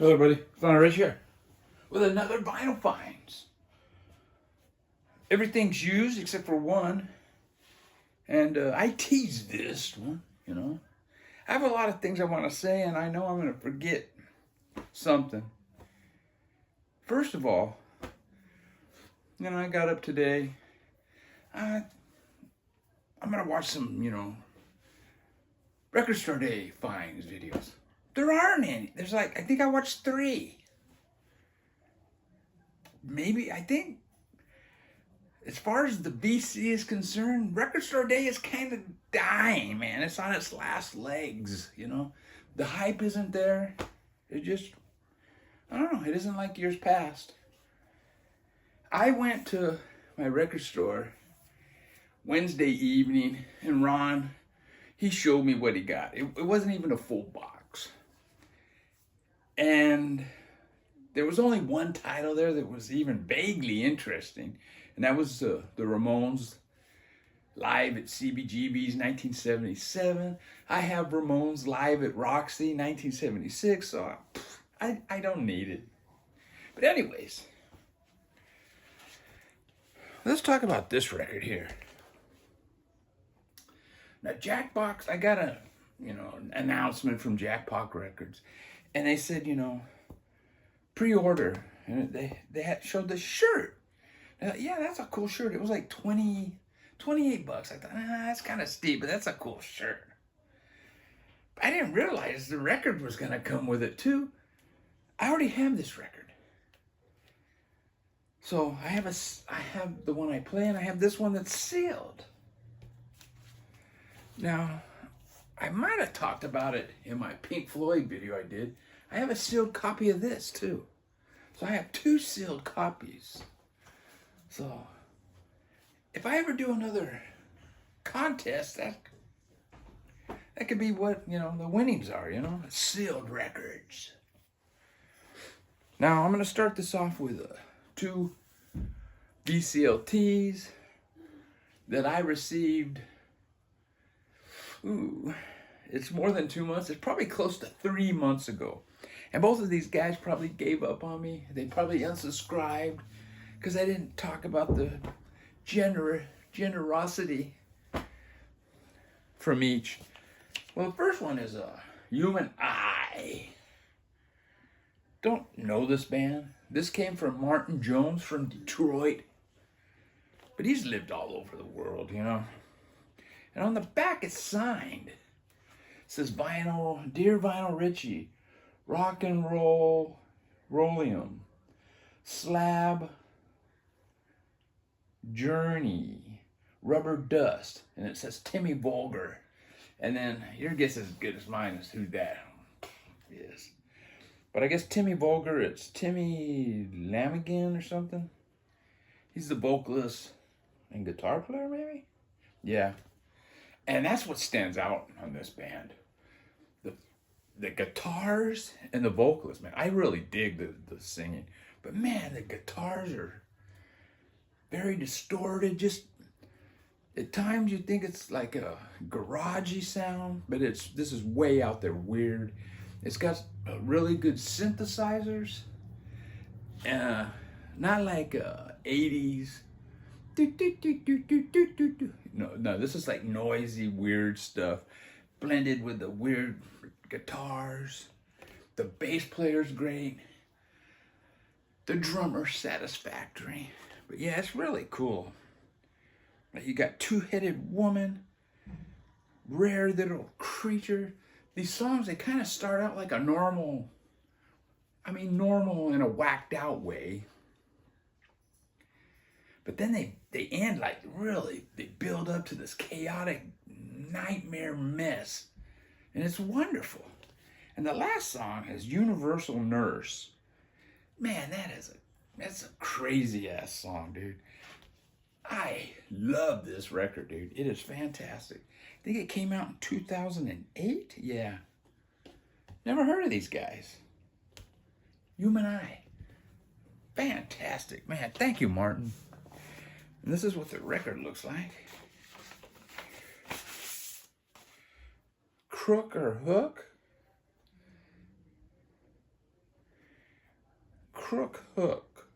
Hello everybody, Founder Rich here with another vinyl finds. Everything's used except for one, and I teased this one, I have a lot of things I want to say, and I know I'm going to forget something. First of all, I got up today. I'm going to watch some, record store day finds videos. There aren't any. There's I think I watched 3. Maybe, I think, as far as the BC is concerned, Record Store Day is kind of dying, man. It's on its last legs, The hype isn't there. It just, I don't know, it isn't like years past. I went to my record store Wednesday evening, and Ron, he showed me what he got. It wasn't even a full box. And there was only one title there that was even vaguely interesting, and that was the Ramones live at CBGB's 1977. I have Ramones live at Roxy 1976, so I don't need it. But anyways, let's talk about this record here. Now, Jackbox, I got an announcement from Jackbox Records, and they said, pre-order, and they showed the shirt. Yeah, that's a cool shirt. It was like $28. I thought, that's kind of steep, but that's a cool shirt. I didn't realize the record was going to come with it too. I already have this record. So I have the one I play, and I have this one that's sealed. Now, I might have talked about it in my Pink Floyd video I did. I have a sealed copy of this too. So I have 2 sealed copies. So if I ever do another contest, that could be what, the winnings are, sealed records. Now I'm going to start this off with 2 VCLTs that I received. It's more than 2 months. It's probably close to 3 months ago. And both of these guys probably gave up on me. They probably unsubscribed because I didn't talk about the generosity from each. Well, the first one is Human Eye. Don't know this band. This came from Martin Jones from Detroit. But he's lived all over the world, And on the back it's signed. It says Vinyl, Dear Vinyl Richie, Rock and Roll, Rollium, Slab, Journey, Rubber Dust, and it says Timmy Vulgar. And then your guess is as good as mine as who that is. But I guess Timmy Vulgar, it's Timmy Lamigan or something. He's the vocalist and guitar player, maybe? Yeah. And that's what stands out on this band. The guitars and the vocalists, man. I really dig the singing. But man, the guitars are very distorted. Just at times you think it's like a garagey sound, but this is way out there weird. It's got really good synthesizers. Not like 80s. No, this is like noisy, weird stuff blended with the weird guitars. The bass player's great. The drummer's satisfactory. But yeah, it's really cool. You got Two-Headed Woman, Rare Little Creature. These songs, they kind of start out like a normal in a whacked out way. But then they end like really, they build up to this chaotic nightmare mess. And it's wonderful. And the last song is Universal Nurse. Man, that's a crazy ass song, dude. I love this record, dude. It is fantastic. I think it came out in 2008. Yeah. Never heard of these guys. Human Eye. Fantastic, man. Thank you, Martin. And this is what the record looks like. Crook or Hook. crook hook.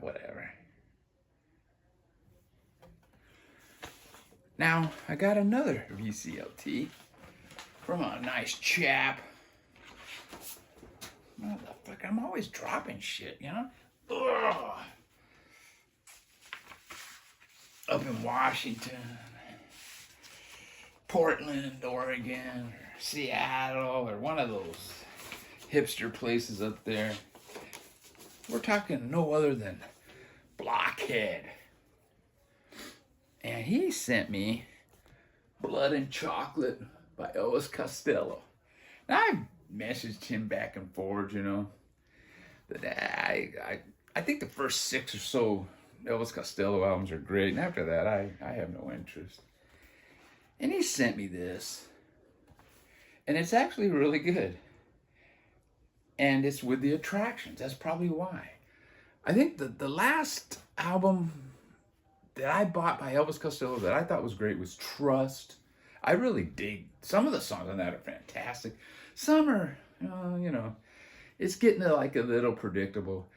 Whatever. Now, I got another VCLT from a nice chap. Motherfucker, I'm always dropping shit, you know? Ugh. Up in Washington, Portland, Oregon, or Seattle, or one of those hipster places up there. We're talking no other than Blockhead. And he sent me Blood and Chocolate by Elvis Costello. Now, I messaged him back and forth, you know. But I think the first 6 or so Elvis Costello albums are great. And after that, I have no interest. And he sent me this. And it's actually really good. And it's with the Attractions. That's probably why. I think the last album that I bought by Elvis Costello that I thought was great was Trust. I really dig. Some of the songs on that are fantastic. Some are, you know, it's getting like a little predictable.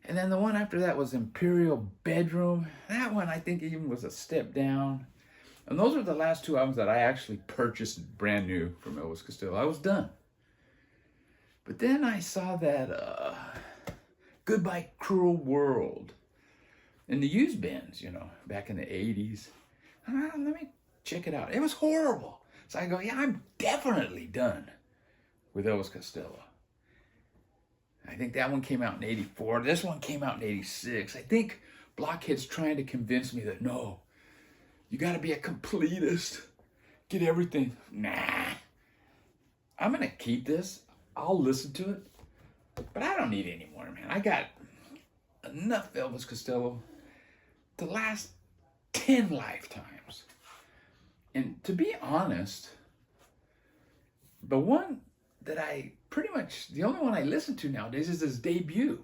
And then the one after that was Imperial Bedroom. That one I think even was a step down. And those are the last 2 albums that I actually purchased brand new from Elvis Costello. I was done. But then I saw that Goodbye Cruel World in the used bins, you know, back in the 80s. Let me check it out. It was horrible. So I go, yeah, I'm definitely done with Elvis Costello. I think that one came out in 84. This one came out in 86. I think Blockhead's trying to convince me that, no, you got to be a completist. Get everything. Nah. I'm going to keep this. I'll listen to it. But I don't need any more, man. I got enough Elvis Costello to last 10 lifetimes. And to be honest, the one that the only one I listen to nowadays is his debut.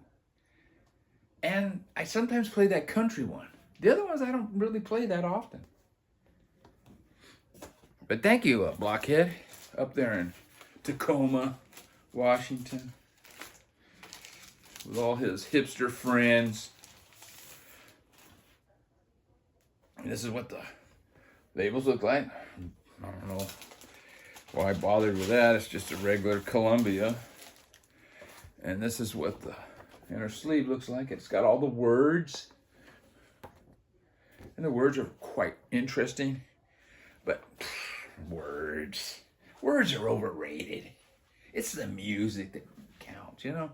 And I sometimes play that country one. The other ones I don't really play that often. But thank you, Blockhead, up there in Tacoma, Washington, with all his hipster friends. And this is what the labels look like. I don't know why I bothered with that. It's just a regular Columbia. And this is what the inner sleeve looks like. It's got all the words. And the words are quite interesting. But words are overrated. It's the music that counts, you know?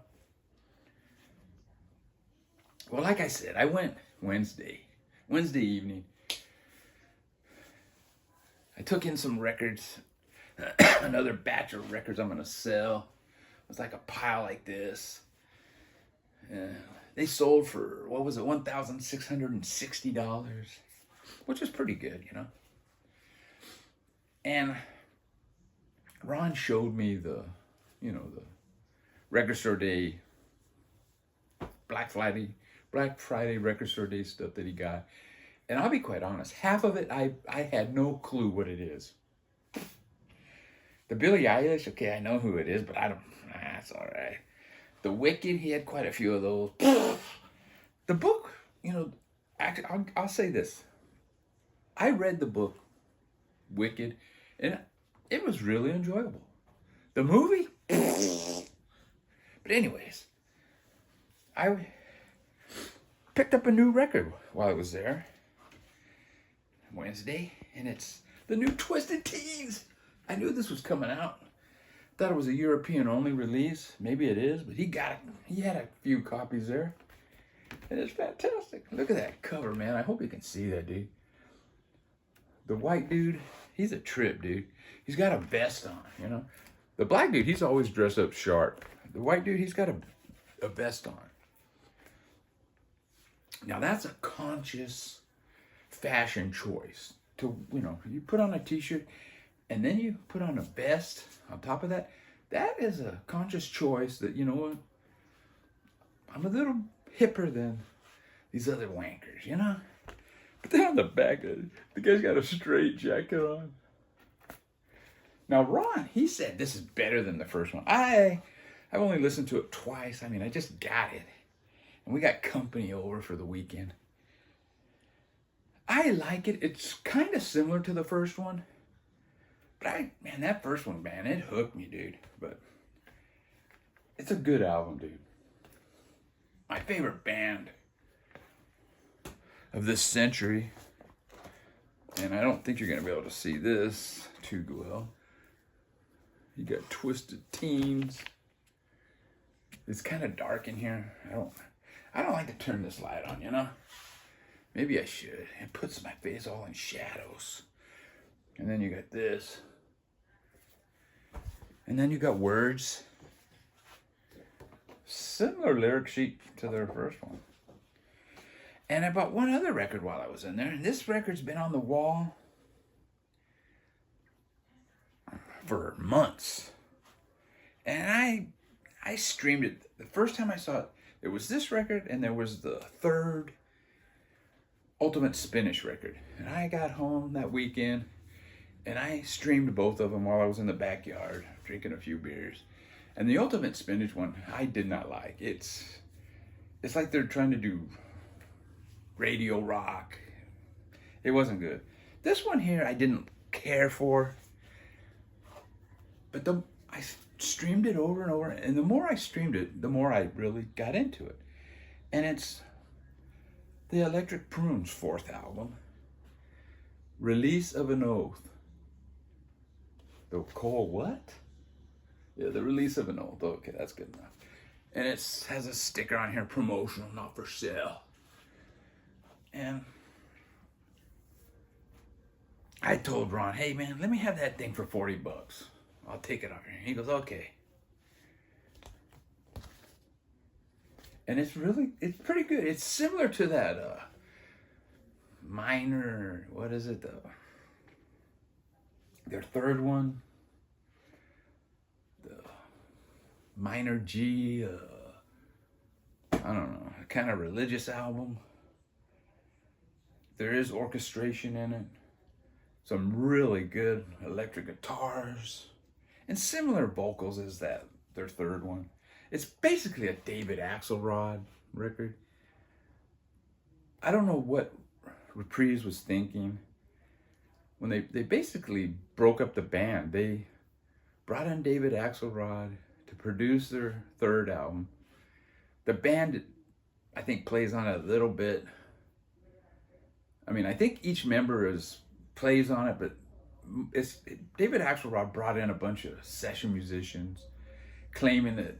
Well, like I said, I went Wednesday evening. I took in some records, another batch of records I'm going to sell. It was like a pile like this. They sold for, what was it, $1,660, which is pretty good, you know? And Ron showed me the record store day, Black Friday record store day stuff that he got. And I'll be quite honest, half of it, I had no clue what it is. The Billie Eilish, okay, I know who it is, but that's all right. The Wicked, he had quite a few of those. The book, you know, actually, I'll say this. I read the book, Wicked, and it was really enjoyable. The movie, but anyways, I picked up a new record while I was there Wednesday, and it's the new Twisted Teens. I knew this was coming out. Thought it was a European only release. Maybe it is, but he had a few copies there. And it's fantastic. Look at that cover, man. I hope you can see that, dude. The white dude, he's a trip, dude. He's got a vest on, you know. The black dude, he's always dressed up sharp. The white dude, he's got a vest on. Now that's a conscious fashion choice. To, you know, you put on a t-shirt and then you put on a vest on top of that. That is a conscious choice that, you know what, I'm a little hipper than these other wankers, you know? But then on the back, the guy's got a straight jacket on. Now Ron, he said this is better than the first one. I I've only listened to it twice. I mean, I just got it. And we got company over for the weekend. I like it. It's kind of similar to the first one. But man, that first one, man, it hooked me, dude. But it's a good album, dude. My favorite band of this century. And I don't think you're going to be able to see this too well. You got Twisted Teens. It's kind of dark in here. I don't like to turn this light on, you know? Maybe I should. It puts my face all in shadows. And then you got this. And then you got Words. Similar lyric sheet to their first one. And I bought one other record while I was in there. And this record's been on the wall for months. And I streamed it. The first time I saw it, there was this record and there was the third Ultimate Spinach record. And I got home that weekend and I streamed both of them while I was in the backyard drinking a few beers. And the Ultimate Spinach one, I did not like. It's like they're trying to do radio rock. It wasn't good. This one here I didn't care for. But I streamed it over and over. And the more I streamed it, the more I really got into it. And it's the Electric Prunes' fourth album, Release of an Oath. The what? Yeah, the Release of an Oath. Okay, that's good enough. And it has a sticker on here, promotional, not for sale. And I told Ron, hey man, let me have that thing for $40. I'll take it off here. He goes, okay. And it's pretty good. It's similar to that minor, what is it? Their third one. The minor G, I don't know, a kind of religious album. There is orchestration in it. Some really good electric guitars. And similar vocals as their third one. It's basically a David Axelrod record. I don't know what Reprise was thinking when they basically broke up the band. They brought in David Axelrod to produce their third album. The band, I think, plays on it a little bit. I mean, I think each member plays on it, but David Axelrod brought in a bunch of session musicians, claiming that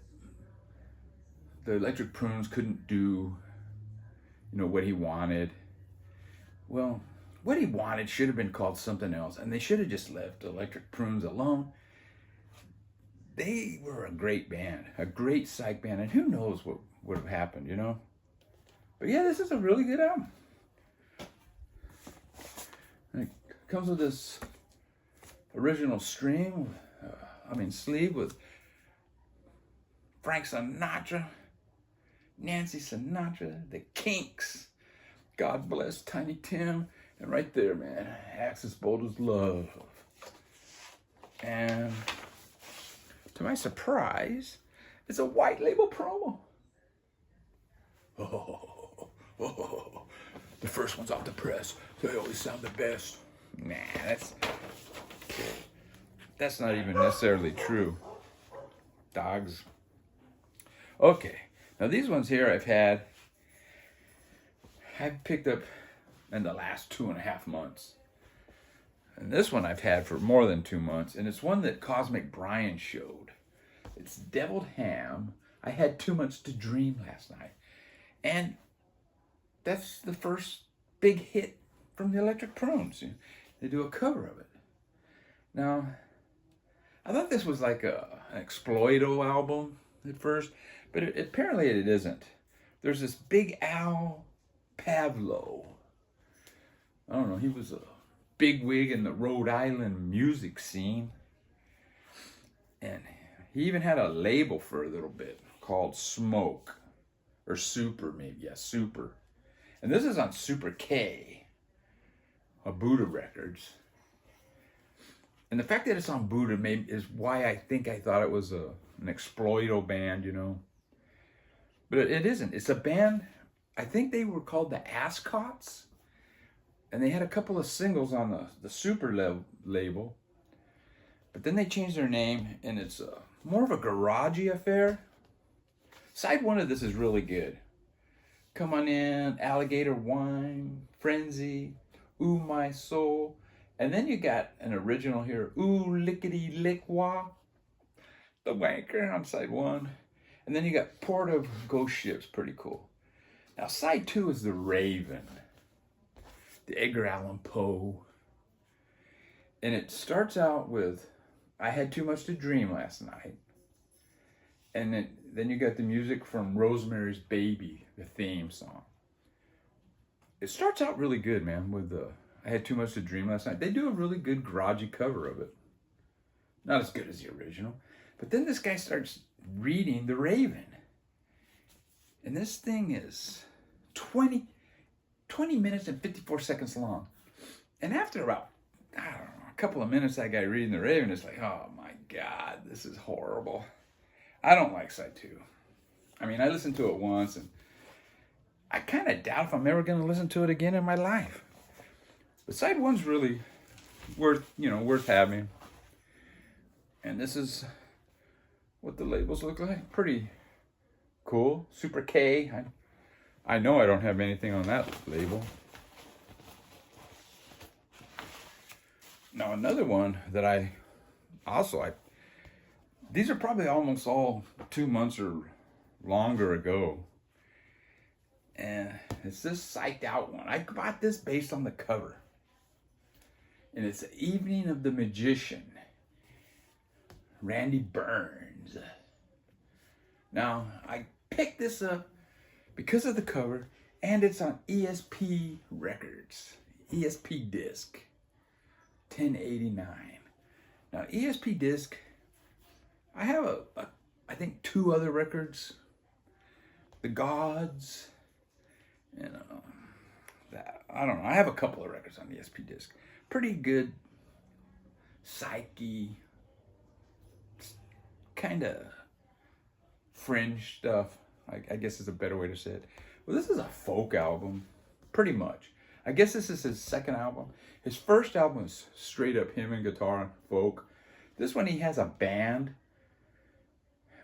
the Electric Prunes couldn't do, what he wanted. Well, what he wanted should have been called something else, and they should have just left Electric Prunes alone. They were a great band, a great psych band, and who knows what would have happened, But yeah, this is a really good album. And it comes with this original sleeve with Frank Sinatra, Nancy Sinatra, the Kinks, God Bless Tiny Tim, and right there, man, Axis Boulder's Love. And to my surprise, it's a white label promo. The first one's off the press. They always sound the best. Nah, that's not even necessarily true. Dogs. Okay, now these ones here I've picked up in the last 2.5 months. And this one I've had for more than 2 months, and it's one that Cosmic Brian showed. It's Deviled Ham. I had too much to dream last night. And that's the first big hit from the Electric Prunes. They do a cover of it. Now, I thought this was like an Exploito album at first, but apparently it isn't. There's this Big Al Pavlo. I don't know, he was a bigwig in the Rhode Island music scene. And he even had a label for a little bit called Smoke. Or Super, maybe. Yeah, Super. And this is on Super K, a Buddha Records. And the fact that it's on Buddha is why I thought it was a an exploito band, you know. But it isn't. It's a band, I think they were called the Ascots. And they had a couple of singles on the Super label. But then they changed their name, and it's more of a garagey affair. Side one of this is really good. Come on in, Alligator Wine, Frenzy, Ooh My Soul. And then you got an original here, Ooh Lickety Lick Wah, The Wanker on side one. And then you got Port of Ghost Ships, pretty cool. Now side two is The Raven, the Edgar Allan Poe. And it starts out with, I Had Too Much to Dream Last Night. And then you got the music from Rosemary's Baby, the theme song. It starts out really good, man, with the I Had Too Much to Dream Last Night. They do a really good garagey cover of it. Not as good as the original. But then this guy starts reading The Raven. And this thing is 20 minutes and 54 seconds long. And after about, I don't know, a couple of minutes, that guy reading The Raven is like, oh my God, this is horrible. I don't like side two. I mean, I listened to it once, and I kind of doubt if I'm ever going to listen to it again in my life. But side one's really worth having. And this is what the labels look like. Pretty cool. Super K. I know I don't have anything on that label. Now another one that these are probably almost all 2 months or longer ago. And it's this Psyched Out one. I bought this based on the cover. And it's The Evening of the Magician, Randy Burns. Now, I picked this up because of the cover, and it's on ESP Records, ESP Disc, 1089. Now, ESP Disc, I have I think 2 other records, The Gods, and I don't know. I have a couple of records on ESP Disc. Pretty good, psyche, kind of fringe stuff. I guess is a better way to say it. Well, this is a folk album, pretty much. I guess this is his second album. His first album is straight up him and guitar, folk. This one he has a band.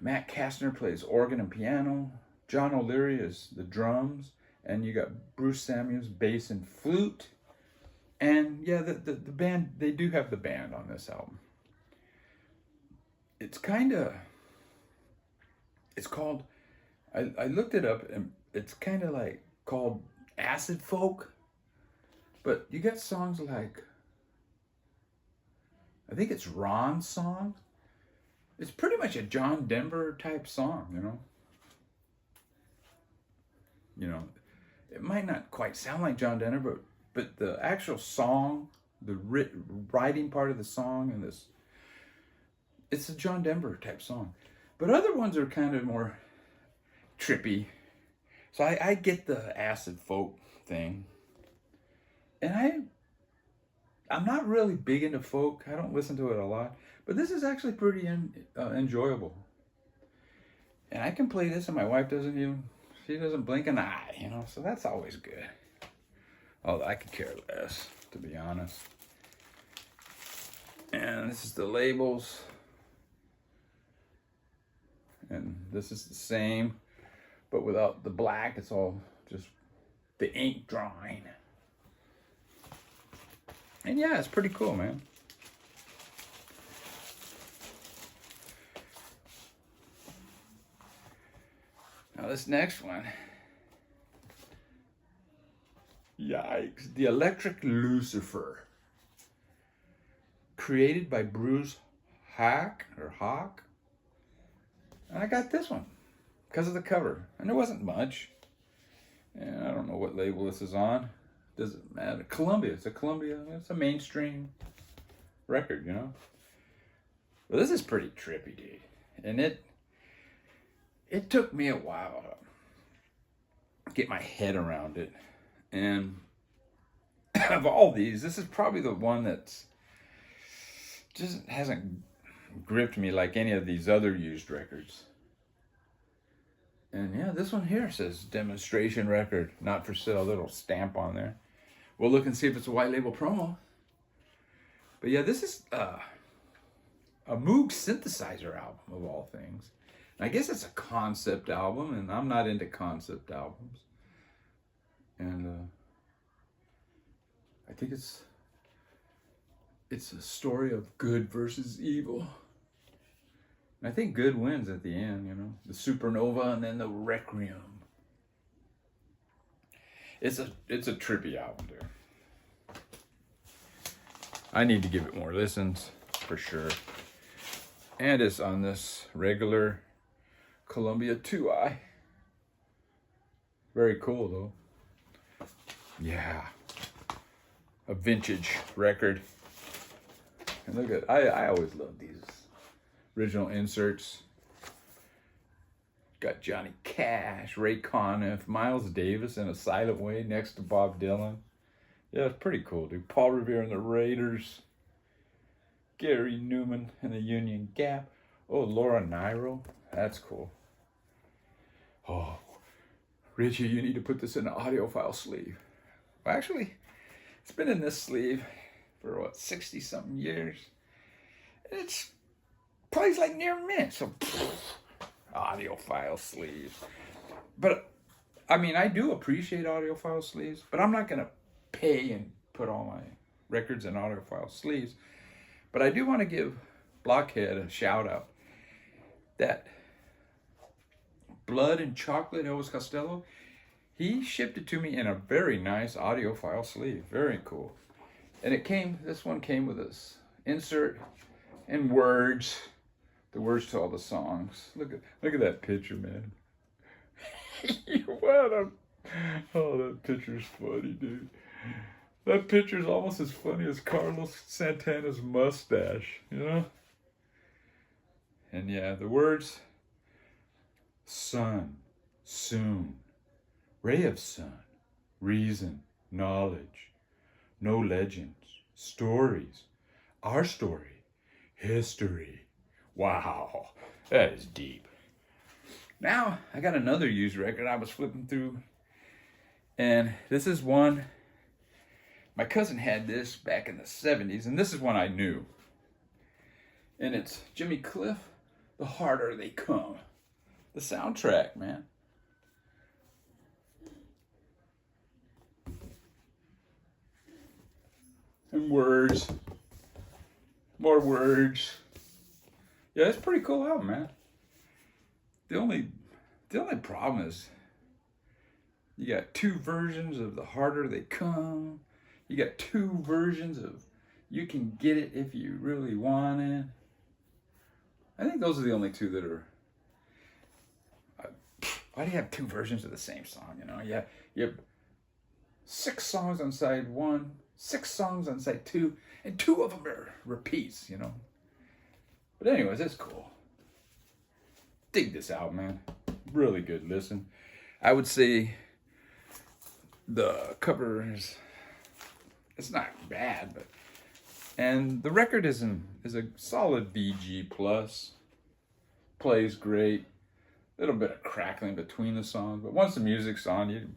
Matt Kastner plays organ and piano. John O'Leary is the drums. And you got Bruce Samuels, bass and flute. And yeah, the band, they do have the band on this album. It's called, I looked it up, and it's kind of like called acid folk. But you got songs like, I think it's Ron's song. It's pretty much a John Denver type song, you know. You know, it might not quite sound like John Denver, but the actual song, the writing part of the song, and it's a John Denver type song. But other ones are kind of more trippy. So I get the acid folk thing. And I'm not really big into folk. I don't listen to it a lot. But this is actually pretty enjoyable. And I can play this, and my wife she doesn't blink an eye, you know, so that's always good. Although I could care less, to be honest. And this is the labels. And this is the same, but without the black. It's all just the ink drawing. And yeah, it's pretty cool, man. Now this next one, yikes, The Electric Lucifer, created by Bruce Hawk. And I got this one because of the cover, and there wasn't much. And I don't know what label this is on. Doesn't matter. Columbia. It's a mainstream record, you know. Well, this is pretty trippy, dude. And it took me a while to get my head around it. And of all these, this is probably the one that's just hasn't gripped me like any of these other used records. And yeah, this one here says demonstration record, not for sale, little stamp on there. We'll look and see if it's a white label promo. But yeah, this is a Moog synthesizer album of all things. And I guess it's a concept album, and I'm not into concept albums. And I think it's a story of good versus evil. And I think good wins at the end, you know. The supernova and then the requiem. It's a trippy album, dude. I need to give it more listens, for sure. And it's on this regular Columbia 2i. Very cool, though. Yeah. A vintage record. And look at, I always love these original inserts. Got Johnny Cash, Ray Conniff, Miles Davis in a silent way next to Bob Dylan. Yeah, it's pretty cool, dude. Paul Revere and the Raiders. Gary Newman and the Union Gap. Oh, Laura Nyro. That's cool. Oh, Richie, you need to put this in an audiophile sleeve. Well, actually, it's been in this sleeve for, what, 60-something years. It's plays like near mint, so audiophile sleeve. But, I mean, I do appreciate audiophile sleeves, but I'm not going to pay and put all my records in audiophile sleeves. But I do want to give Blockhead a shout out. That Blood and Chocolate Elvis Costello, he shipped it to me in a very nice audiophile sleeve. Very cool. And this one came with this insert and words. The words to all the songs. Look at that picture, man. Oh, that picture's funny, dude. That picture's almost as funny as Carlos Santana's mustache, you know? And yeah, the words: sun, soon, ray of sun, reason, knowledge, no legends, stories, our story, history. Wow, that is deep. Now, I got another used record I was flipping through, and this is one. My cousin had this back in the 70s, and this is one I knew. And it's Jimmy Cliff, The Harder They Come. The soundtrack, man. And words. More words. Yeah, it's a pretty cool album, man. The only problem is you got two versions of The Harder They Come. You got two versions of You Can Get It If You Really Want It. I think those are the only two that are... why do you have two versions of the same song, you know? You have 6 songs on side 1, 6 songs on side 2, and 2 of them are repeats, you know? But anyways, it's cool. Dig this album, man. Really good listen. I would say the cover is... it's not bad, but... and the record is a solid VG+. Plays great. A little bit of crackling between the songs, but once the music's on,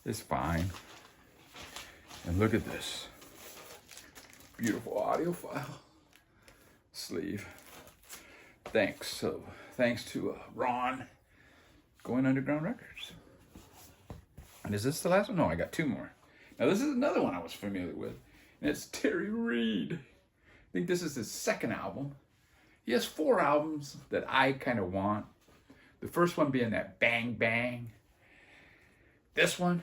it's fine. And look at this. Beautiful audiophile sleeve. Thanks to Ron, Going Underground Records. And is this the last one? No, I got 2 more. Now this is another one I was familiar with, and it's Terry Reid. I think this is his 2nd album. He has 4 albums that I kind of want. The first one being that Bang Bang. This one.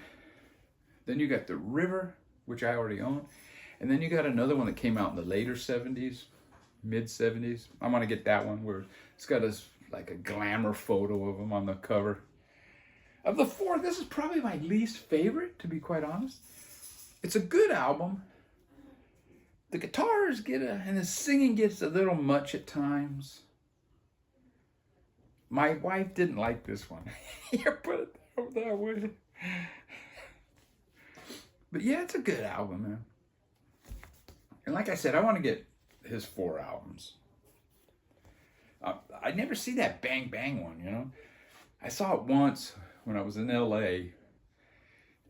Then you got The River, which I already own. And then you got another one that came out in the later 70s, mid 70s. I want to get that one where it's got like a glamour photo of him on the cover. Of the 4, this is probably my least favorite, to be quite honest. It's a good album. The guitars and the singing gets a little much at times. My wife didn't like this one. You put it that way. But yeah, it's a good album, man. And like I said, I want to get his 4 albums. I never see that Bang Bang one, you know. I saw it once when I was in LA,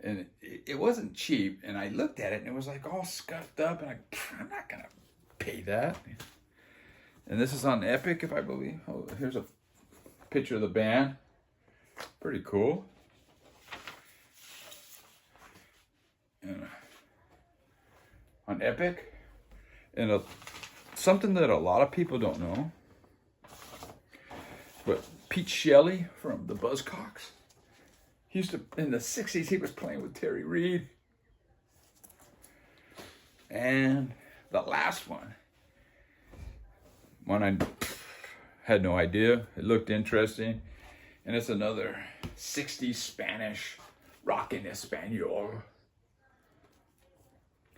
and it wasn't cheap, and I looked at it and it was like all scuffed up, and I'm not gonna pay that. And this is on Epic, if I believe. Oh, here's a picture of the band. Pretty cool. And on Epic, and something that a lot of people don't know, but Pete Shelley from the Buzzcocks, he used to, in the 60s, he was playing with Terry Reid. And the last one I had no idea. It looked interesting. And it's another 60s Spanish rock in Espanol.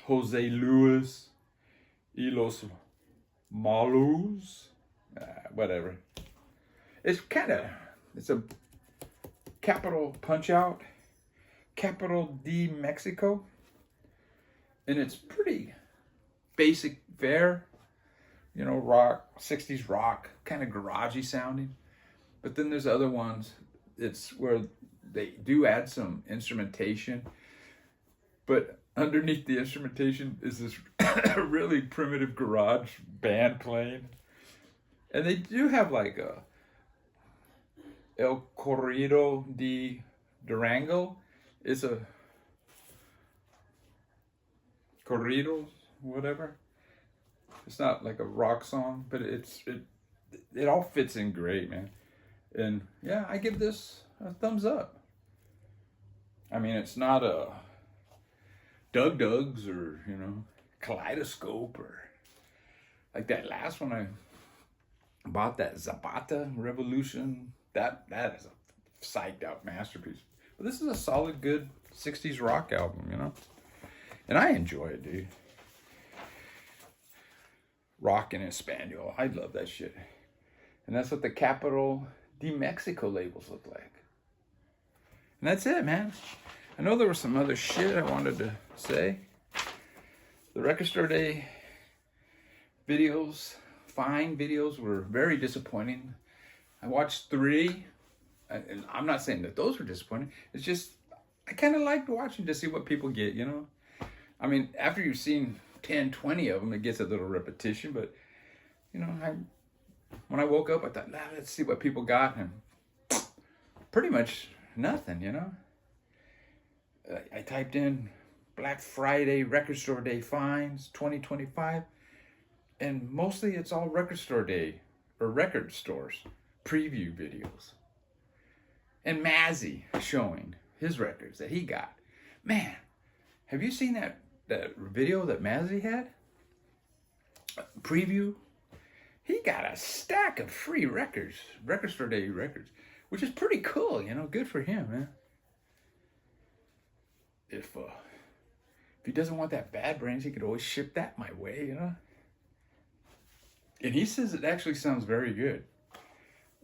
Jose Luis y los Malos. Whatever. It's a Capital Punch Out, Capital D Mexico. And it's pretty basic fare. You know, rock, 60s rock, kind of garagey sounding. But then there's other ones, it's where they do add some instrumentation. But underneath the instrumentation is this really primitive garage band playing. And they do have like a El Corrido de Durango. It's a corrido, whatever. It's not like a rock song, but it all fits in great, man. And yeah, I give this a thumbs up. I mean, it's not a Doug's or, you know, Kaleidoscope or like that last one I bought, that Zapata Revolution. That is a psyched out masterpiece. But this is a solid, good 60s rock album, you know? And I enjoy it, dude. Rock in Espanol. I love that shit. And that's what the Capital de Mexico labels look like. And that's it, man. I know there was some other shit I wanted to say. The Record Store Day videos, fine videos, were very disappointing. I watched 3, and I'm not saying that those were disappointing. It's just, I kind of liked watching to see what people get, you know? I mean, after you've seen 10, 20 of them, it gets a little repetition, but, you know, when I woke up, I thought, let's see what people got, and pretty much nothing, you know? I typed in Black Friday Record Store Day finds 2025, and mostly it's all Record Store Day, or record stores, preview videos. And Mazzy showing his records that he got. Man, have you seen that video that Mazzy had? Preview. He got a stack of free records, Record Store Day records, which is pretty cool, you know. Good for him, man. If he doesn't want that Bad Brains, he could always ship that my way, you know. And he says it actually sounds very good.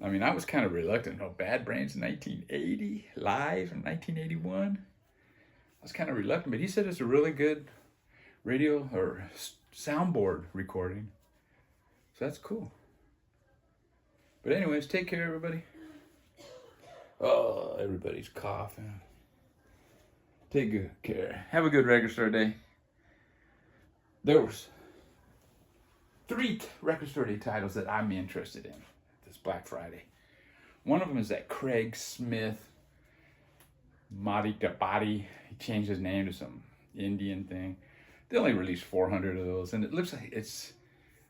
I mean, I was kind of reluctant. No, Bad Brains in 1980, live in 1981. I was kind of reluctant, but he said it's a really good radio or soundboard recording. So that's cool. But anyways, take care, everybody. Oh, everybody's coughing. Take good care. Have a good Record Store Day. There was 3 Record Store Day titles that I'm interested in this Black Friday. One of them is that Craig Smith, Madi Tabadi. He changed his name to some Indian thing. They only released 400 of those, and it looks like it's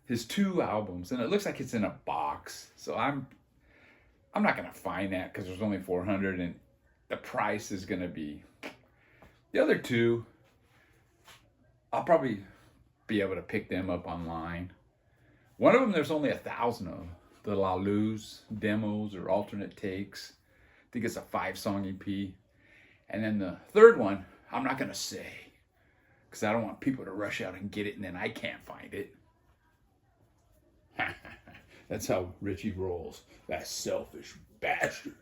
his 2 albums, and it looks like it's in a box. So I'm not gonna find that because there's only 400, and the price is gonna be. The other 2, I'll probably be able to pick them up online. One of them, there's only 1,000 of the La Luz demos or alternate takes. I think it's a 5-song EP. And then the third one, I'm not gonna say, because I don't want people to rush out and get it and then I can't find it. That's how Richie rolls, that selfish bastard.